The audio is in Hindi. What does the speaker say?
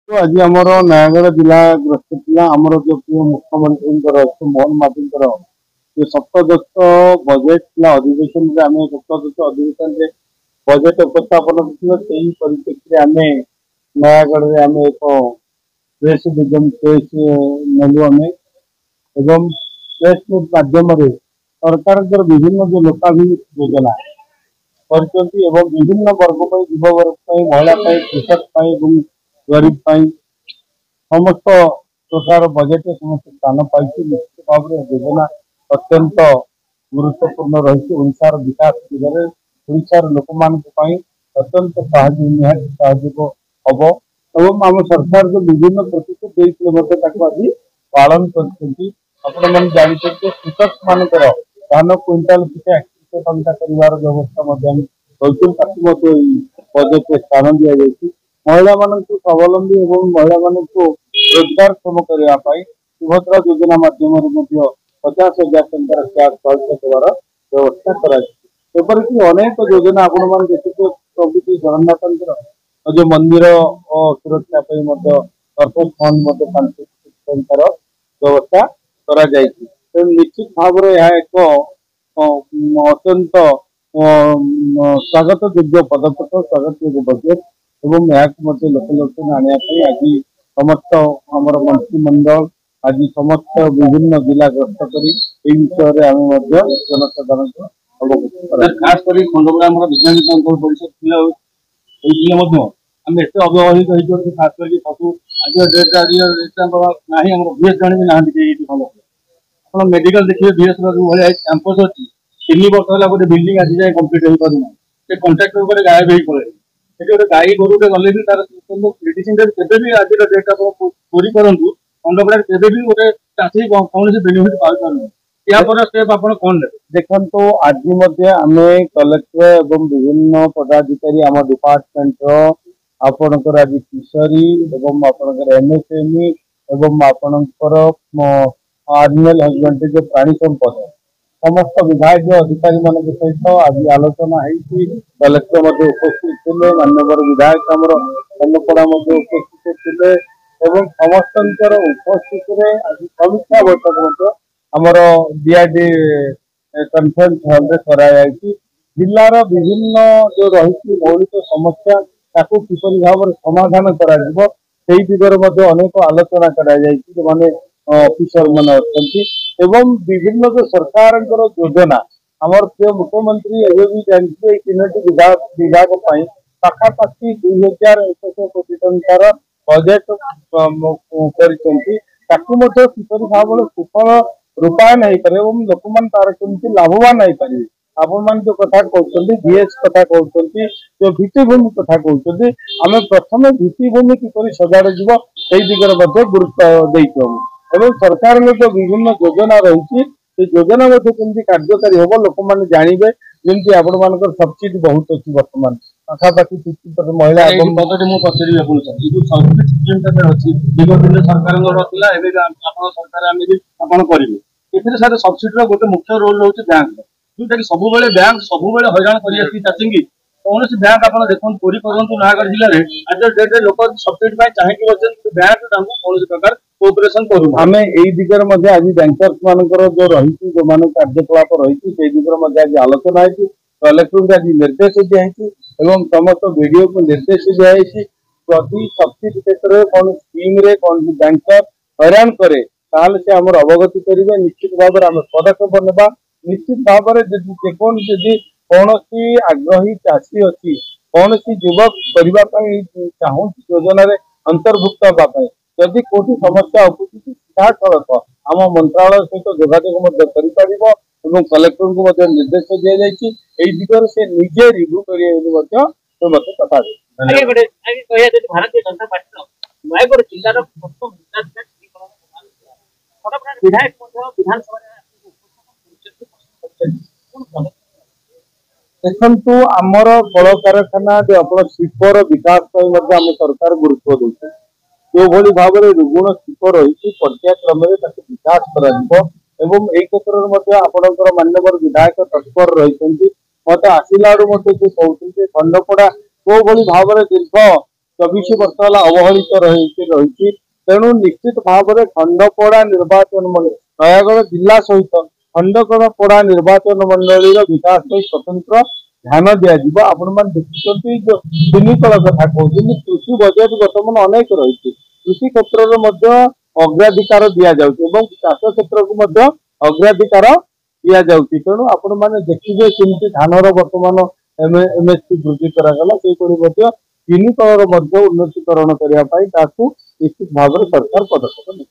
तो आज आमर नयागढ़ जिला ग्रस्त था आमर जो प्रिय मुख्यमंत्री मोहन माझी जो सप्तदश बजेट अधिवेशन में आम सप्तदश अधिवेशन में बजेट उपस्थापन से परिप्रेक्षी आम नयागढ़ में आम एक प्रेस प्रेस नेलु आम एवं प्रेस मीट माध्यम सरकार विभिन्न जो लोकाभिमुखी योजना कर विभिन्न वर्ग युव वर्ग महिला कृषक गरीब समस्त प्रकार बजेट समस्त स्थान पाई निश्चित भाव में योजना अत्यंत गुरुत्वपूर्ण रही ओडार विकास दिगरे ओडार लोक मान अत्यंत साहय हम एवं आम सरकार जो विभिन्न प्रतिश्रुति आज पालन कर जानते कृषक मान धान क्विंटाल पिछा 100 टंका कर व्यवस्था बजेट स्थान दि जाए महिला मान स्वावलंबी एवं महिला मान रोजगारक्षम करने सुभद्रा योजना मध्यम 50,000 टंकार कैश देवार व्यवस्था करपरिक अनेक योजना आपण देखिए प्रभु जगन्नाथ जो मंदिर सुरक्षा सर्पंच फंड 5 टंकार व्यवस्था कर निश्चित भाव एक अत्यंत स्वागत योग्य पदक्षेप स्वागत योग्य बजेट एवं लोकलोचन आने आज समस्त आम मंत्रिमंडल आज समस्त विभिन्न जिला ग्रस्त कर विषय आम जनसाधारण अवगत खास कर खंडपड़ा विज्ञान परिषद आम एत अव्यवहित खास कर सब आज डेट ना बीएस जन भी ना मेडिकल देखिए बीएस भाई कैंपस अच्छी 3 वर्ष है गोटे बिल्डिंग आज जाए कम्प्लीट हो पाना कंट्राक्टर गायब हो पड़े गाई गोरुटे गले भी तार मेडिसिन भी आज डेट पूरी करूँ खंडपड़ा केवे भी गोटे चाषी कौन बेनिफिट पाई यापर स्टेप आप कौन देखो तो आज आम कलेक्टर एवं विभिन्न पदाधिकारी आम डिपार्टमेंट आपणकर आज फिशरी एवं आपणकर एमएसएमई एवं आपणकर एनिमल हजबेंड्री जो प्राणी संपद समस्त विभाग अधिकारी मान सहित आज आलोचना है कलेक्टर उपस्थित थे माननीय विधायक आमर खंडपड़ा उपस्थित थे एवं समस्त उपस्थित आज समीक्षा बैठक आमर डीआरडी कॉन्फ्रेंस हॉल में जिलार विभिन्न जो रही मौलिक समस्या किपरि भाव समाधान कर दिगरे अनेक आलोचना कर ऑफिसर मान एवं विभिन्न जो सरकार योजना आमर प्रिय मुख्यमंत्री एवं जानते 3टी विभाग पाखापाखि 2,100 कोटी टंकार बजेट किपरि भाव सुफल रूपायन हो पारे लोक मान तार केमती लाभवान हो पारे आपण मान जो कथा कहते बीएस कथा कहते जो भित्तिभूमि कथा कहते आम प्रथम भित्तिभूमि किपरि सजाड़ दिगरे गुरुत्व देचु एवं सरकार जो विभिन्न योजना रही योजना केमती कार्यकारी हम लोक मैंने जानवे जमी आपण मान सब्सिडी बहुत अच्छी बर्तमान पाखापाखि 50% महिला पचारि सरकार सर सब्सिडी गोटे मुख्य रोल रोचे बैंक जोटा कि सब बैंक सब हैरान कर चाषी कौन बैंक आप देखो पूरी करूँ नयागढ़ जिले में आज डेट लोक सब्सिडी चाहिए बैंक कौन प्रकार कोऑपरेशन करूँ आम यही दिगरे आज बैंकर्स मान जो रही जो मान कार्यकलाप रही से दिगरे आज आलोचना है कलेक्टर को आज निर्देश दिखाई समस्त वीडियो को निर्देश दिखाई प्रति सब्सिडी क्षेत्र में कौन स्कीम रे कौन बैंकर हैरान करे से आम अवगति करेंगे निश्चित भाव में पदक्षेप ना निश्चित भाव में जेकोसी कौन आग्रही चाषी अच्छी कौन युवक करने चाहूँ योजना अंतर्भुक्त हाँपाई जदि कौटी समस्या उपस्थित सीधा सड़क आम मंत्रालय सहित जोगाजोग कर कलेक्टर को निर्देश दी जाए दिगरे से निजे रिव्यू करेंगे मत कथा भारतीय जनता पार्टी नयागढ़ जिलार विधायक विधानसभा देखु आमर कल कारखाना शिल्पर विकास आम सरकार गुरुत्व देते जो भली भाव में रुगुण शिल्प रही पर्यायक्रम विकास कर क्षेत्र में आपंकर मान्यवर विधायक तत्पर रही मत आसला कहते खंडपड़ा को भाव में दीर्घ 24 वर्ष है अवहेलित रही। तेणु निश्चित भाव में खंडपड़ा निर्वाचन नयागढ़ जिला सहित खंडपड़ा निर्वाचन मंडली विकास स्वतंत्र ध्यान दिज्व। आपण मैंने देखिए जो चिनीकल कथा कहते कृषि बजेट बर्तमान अनेक रही। कृषि क्षेत्र में अग्राधिकार दि जाऊँ चाष क्षेत्र को अग्राधिकार दि जाऊँगी। तेणु आपण मैंने देखिए केमती धानर बर्तमान एमएसपी वृद्धि करागला चिनीकल उन्नतीकरण करने निश्चित भाव में सरकार पदक्षेप।